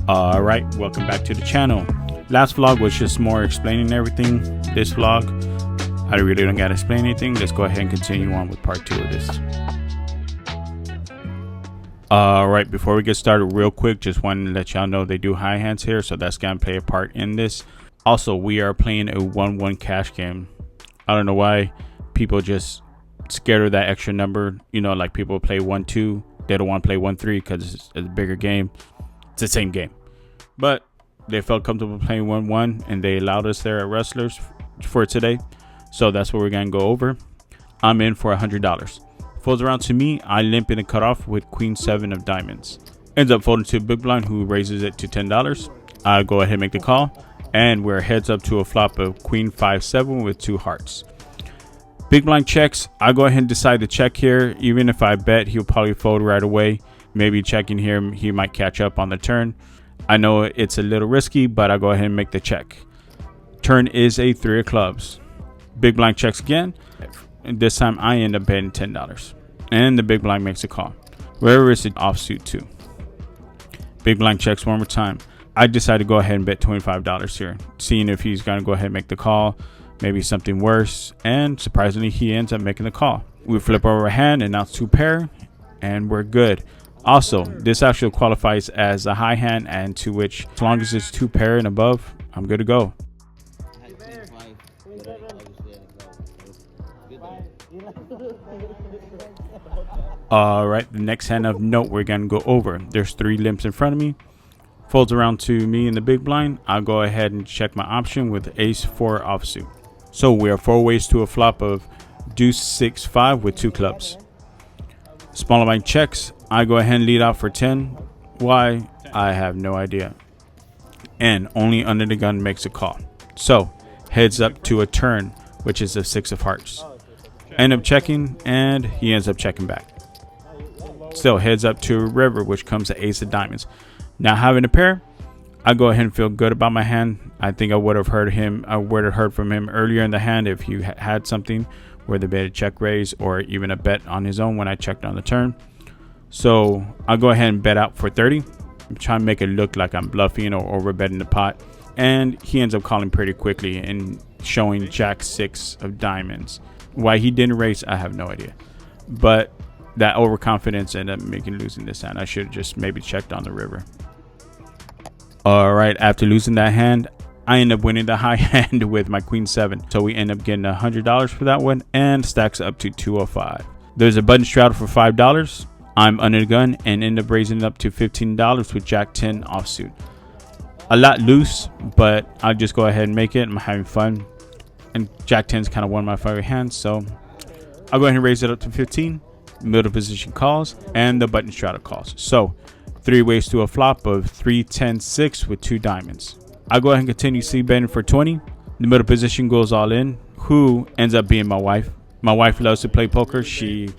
Alright, welcome back to the channel. Last vlog was just more explaining everything. This vlog, I really don't gotta explain anything. Let's go ahead and continue on with part 2 of this. Alright, before we get started, real quick, just wanted to let y'all know they do high hands here, so that's gonna play a part in this. Also, we are playing a 1-1 cash game. I don't know why people just scared of that extra number. You know, like people play 1-2, they don't want to play 1-3 because it's a bigger game. It's the same game, but they felt comfortable playing 1-1 and they allowed us there at Rustlers for today. So that's what we're gonna go over. I'm in for $100. Folds around to me. I limp in a cutoff with Queen 7 of diamonds. Ends up folding to a big blind who raises it to $10. I go ahead and make the call, and we're heads up to a flop of Queen 5-7 with 2 hearts. Big blind checks. I go ahead and decide to check here. Even if I bet, he'll probably fold right away. Maybe checking here, he might catch up on the turn. I know it's a little risky, but I go ahead and make the check. Turn is a 3 of clubs. Big blind checks again, and this time I end up betting $10, and the big blind makes a call. Wherever it's an offsuit too. Big blind checks one more time. I decide to go ahead and bet $25 here, seeing if he's gonna go ahead and make the call, maybe something worse, and surprisingly he ends up making the call. We flip over a hand, and now it's 2 pair, and we're good. Also, this actually qualifies as a high hand, and to which, as long as it's 2 pair and above, I'm good to go. Alright, the next hand of note we're gonna go over. There's 3 limps in front of me. Folds around to me in the big blind. I'll go ahead and check my option with Ace 4 offsuit. So we are 4 ways to a flop of Deuce 6-5 with 2 clubs. Smaller blind checks. I go ahead and lead out for 10. Why? I have no idea. And only under the gun makes a call. So heads up to a turn, which is a 6 of hearts. End up checking, and he ends up checking back. Still heads up to a river, which comes to Ace of diamonds. Now having a pair, I go ahead and feel good about my hand. I think I would have heard from him earlier in the hand if he had something where the bet a check raise or even a bet on his own when I checked on the turn. So I'll go ahead and bet out for 30. I'm trying to make it look like I'm bluffing or over betting the pot. And he ends up calling pretty quickly and showing Jack 6 of diamonds. Why he didn't raise, I have no idea. But that overconfidence ended up losing this hand. I should have just maybe checked on the river. Alright, after losing that hand, I end up winning the high hand with my Queen 7. So we end up getting $100 for that one and stacks up to 205. There's a button straddle for $5. I'm under the gun and end up raising it up to $15 with Jack 10 offsuit. A lot loose, but I'll just go ahead and make it. I'm having fun. And Jack 10 is kind of one of my favorite hands, so I'll go ahead and raise it up to 15. Middle position calls, and the button straddle calls. So 3 ways to a flop of 3, 10, 6 with 2 diamonds. I'll go ahead and continue c-betting for 20. The middle position goes all in, who ends up being my wife. My wife loves to play poker. She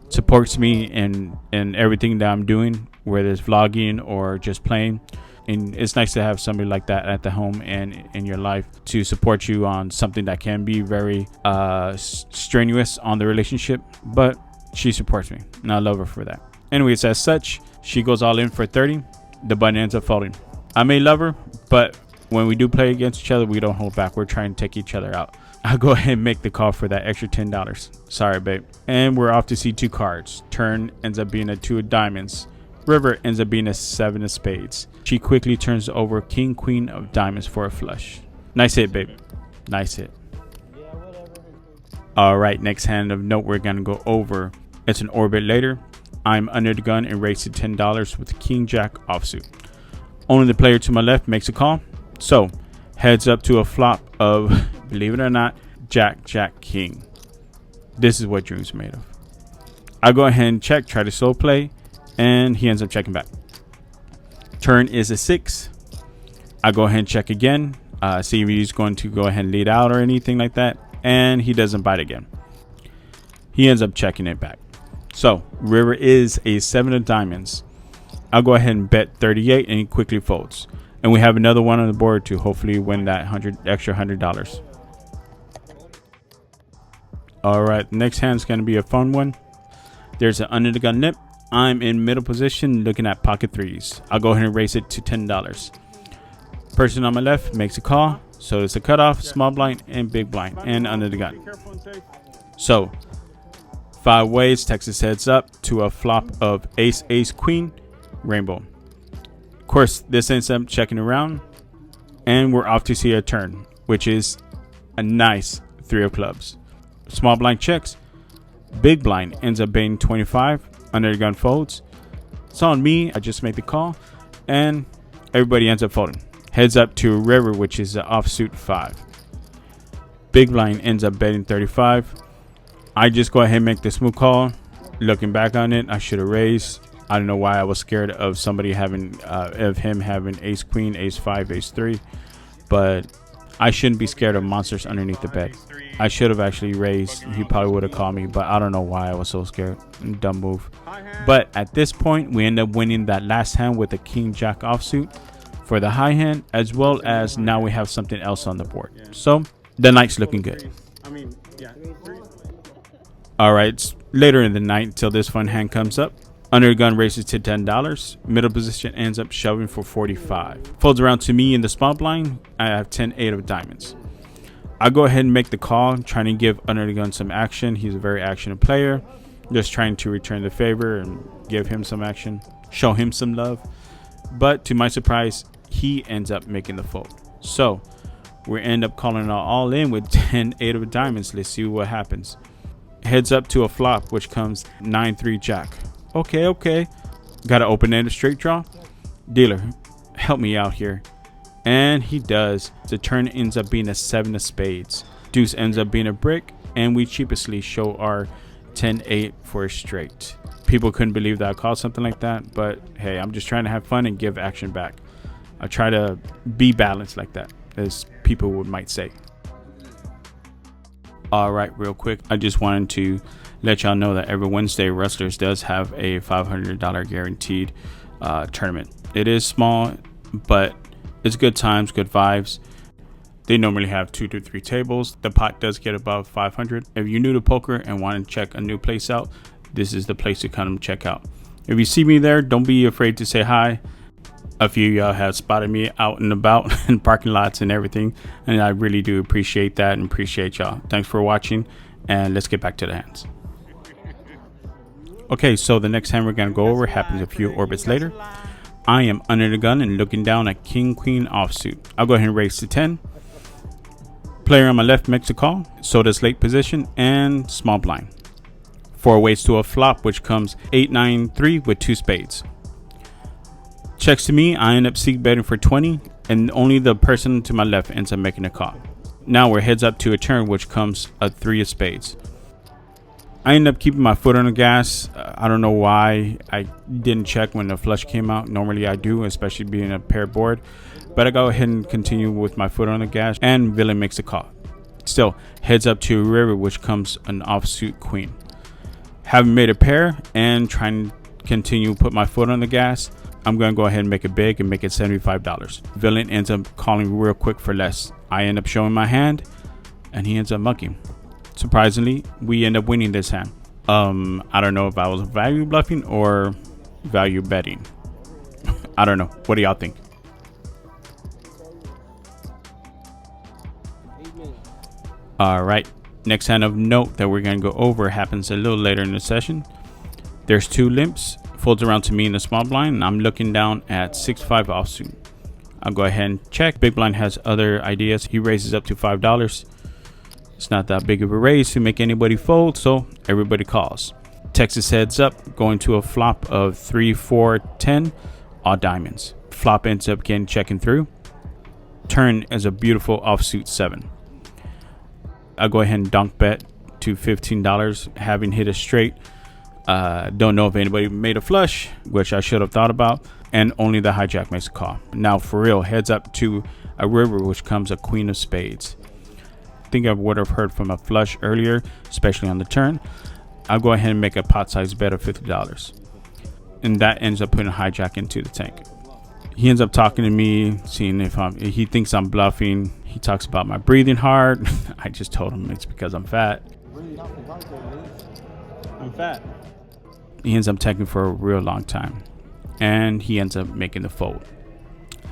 supports me in everything that I'm doing, whether it's vlogging or just playing. And it's nice to have somebody like that at the home and in your life to support you on something that can be very strenuous on the relationship, but she supports me and I love her for that. Anyways, as such, she goes all in for 30. The button ends up folding. I may love her, but when we do play against each other, we don't hold back. We're trying to take each other out. I'll go ahead and make the call for that extra $10. Sorry, babe. And we're off to see 2 cards. Turn ends up being a 2 of diamonds. River ends up being a 7 of spades. She quickly turns over King, Queen of diamonds for a flush. Nice hit, babe. Nice hit. Alright, next hand of note we're going to go over. It's an orbit later. I'm under the gun and raise to $10 with King Jack offsuit. Only the player to my left makes a call. So, heads up to a flop of, believe it or not, Jack, Jack, King. This is what dreams are made of. I go ahead and check, try to slow play, and he ends up checking back. Turn is a 6. I go ahead and check again, see if he's going to go ahead and lead out or anything like that, and he doesn't bite again. He ends up checking it back. So river is a 7 of diamonds. I'll go ahead and bet 38, and he quickly folds. And we have another one on the board to hopefully win that extra $100. All right, next hand's going to be a fun one. There's an under the gun nip. I'm in middle position looking at pocket threes. I'll go ahead and raise it to $10. Person on my left makes a call. So it's a cutoff, small blind, and big blind, and under the gun. So 5 ways, Texas heads up to a flop of ace, ace, queen, rainbow. Of course, this ends up checking around, and we're off to see a turn, which is a nice 3 of clubs. Small blind checks. Big blind ends up being 25. Under the gun folds. It's on me. I just made the call, and everybody ends up folding. Heads up to a river, which is an offsuit 5. Big blind ends up betting 35. I just go ahead and make the smooth call. Looking back on it, I should have raised. I don't know why I was scared of somebody having, of him having ace queen, ace 5, ace 3, but I shouldn't be scared of monsters underneath the bed. I should have actually raised. He probably would have called me, but I don't know why I was so scared. Dumb move. But at this point, we end up winning that last hand with a king jack offsuit for the high hand, as well as now we have something else on the board. So the night's looking good. All right, it's later in the night until this fun hand comes up. Under the gun raises to $10. Middle position ends up shoving for 45. Folds around to me in the small blind. I have 10-8 of diamonds. I go ahead and make the call, trying to give under the gun some action. He's a very actionable player. Just trying to return the favor and give him some action, show him some love. But to my surprise, he ends up making the fold. So we end up calling it all in with 10-8 of diamonds. Let's see what happens. Heads up to a flop, which comes 9-3 jack. Okay. Gotta open-ended straight draw. Dealer, help me out here. And he does. The turn ends up being a 7 of spades. Deuce ends up being a brick, and we cheaply show our 10-8 for a straight. People couldn't believe that I called something like that, but hey, I'm just trying to have fun and give action back. I try to be balanced like that, as people might say. All right, real quick, I just wanted to let y'all know that every Wednesday, Rustlers does have a $500 guaranteed tournament. It is small, but it's good times, good vibes. They normally have 2 to 3 tables. The pot does get above 500. If you're new to poker and want to check a new place out, this is the place to come check out. If you see me there, don't be afraid to say hi. A few of y'all have spotted me out and about in parking lots and everything, and I really do appreciate that and appreciate y'all. Thanks for watching, and let's get back to the hands. Okay, so the next hand we're going to go over happens a few orbits later. I am under the gun and looking down at king queen offsuit. I'll go ahead and raise to 10. Player on my left makes a call, so does late position and small blind. 4 ways to a flop, which comes 8-9-3 with 2 spades. Checks to me. I end up seek betting for 20, and only the person to my left ends up making a call. Now we're heads up to a turn, which comes a 3 of spades. I end up keeping my foot on the gas. I don't know why I didn't check when the flush came out. Normally I do, especially being a pair board. But I go ahead and continue with my foot on the gas, and villain makes a call. Still, heads up to a river, which comes an offsuit queen. Having made a pair and trying to continue to put my foot on the gas, I'm going to go ahead and make it big and make it $75. Villain ends up calling real quick for less. I end up showing my hand, and he ends up mucking. Surprisingly, we end up winning this hand. I don't know if I was value bluffing or value betting. I don't know. What do y'all think? All right. Next hand of note that we're going to go over happens a little later in the session. There's 2 limps. Folds around to me in the small blind, and I'm looking down at 6-5 offsuit. I'll go ahead and check. Big blind has other ideas. He raises up to $5. It's not that big of a raise to make anybody fold, so everybody calls. Texas heads up, going to a flop of 3-4-10, all diamonds. Flop ends up getting checking through. Turn is a beautiful offsuit 7. I'll go ahead and dunk bet to $15, having hit a straight. Don't know if anybody made a flush, which I should have thought about, and only the hijack makes a call. Now for real, heads up to a river, which comes a queen of spades. I think I would have heard from a flush earlier, especially on the turn. I'll go ahead and make a pot size bet of $50, and that ends up putting a hijack into the tank. He ends up talking to me, seeing if he thinks I'm bluffing. He talks about my breathing hard. I just told him it's because I'm fat. I'm fat. He ends up taking for a real long time, and he ends up making the fold.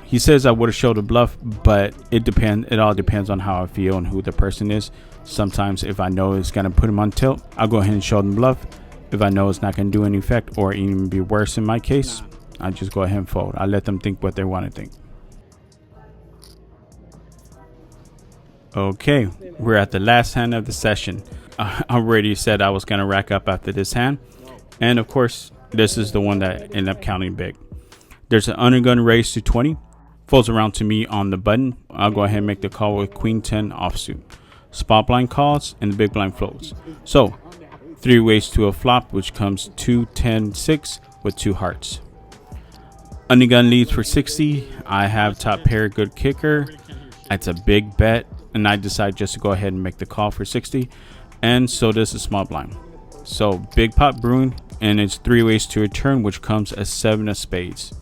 He says I would have showed a bluff, but it all depends on how I feel and who the person is. Sometimes if I know it's gonna put him on tilt, I'll go ahead and show them bluff. If I know it's not gonna do any effect, or even be worse in my case, I just go ahead and fold. I let them think what they want to think. Okay, we're at the last hand of the session. I already said I was gonna rack up after this hand, and of course this is the one that ended up counting big. There's an undergun raise to 20, folds around to me on the button. I'll go ahead and make the call with queen 10 offsuit. Spot blind calls and the big blind floats. So 3 ways to a flop, which comes 2 10 6 with 2 hearts. Undergun leads for 60. I have top pair, good kicker. It's a big bet, and I decide just to go ahead and make the call for 60, and so does the small blind. So big pot brewing, and it's 3 ways to a turn, which comes as 7 of spades.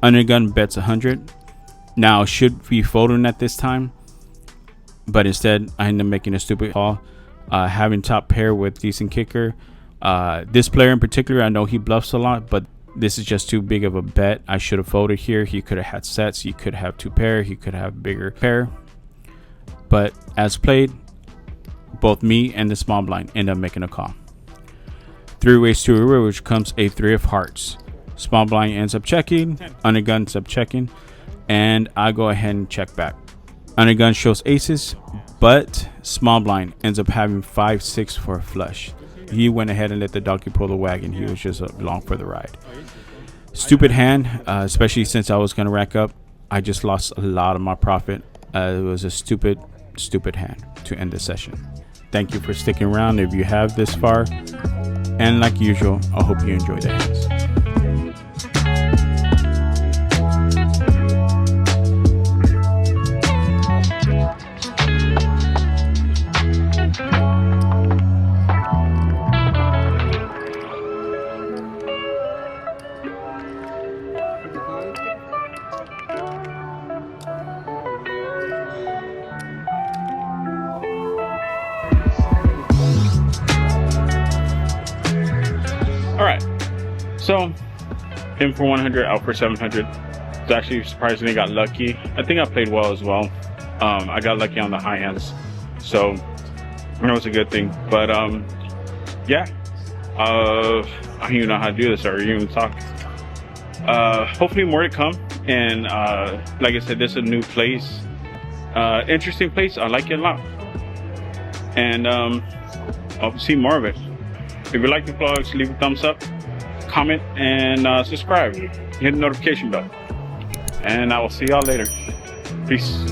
Undergun bets 100. Now should be folding at this time, but instead I end up making a stupid call, having top pair with decent kicker. This player in particular, I know he bluffs a lot, but this is just too big of a bet. I should have folded here. He could have had sets. He could have 2 pair. He could have bigger pair. But as played, both me and the small blind end up making a call. 3 ways to a river, which comes a 3 of hearts. Small blind ends up checking. Undergun ends up checking, and I go ahead and check back. Undergun shows aces, but small blind ends up having 5 6 for a flush. He went ahead and let the donkey pull the wagon. He was just along for the ride. Stupid hand, especially since I was going to rack up. I just lost a lot of my profit. It was a stupid hand to end the session. Thank you for sticking around if you have this far. And like usual, I hope you enjoy the hands. Alright, so in for 100, out for 700. It's actually surprisingly got lucky. I think I played well as well. I got lucky on the high hands, so that was a good thing. But yeah, I don't even know how to do this or even talk. Hopefully more to come. And like I said, this is a new place, interesting place. I like it a lot, and I'll see more of it. If you like the vlogs, leave a thumbs up, comment, and subscribe. Hit the notification bell. And I will see y'all later. Peace.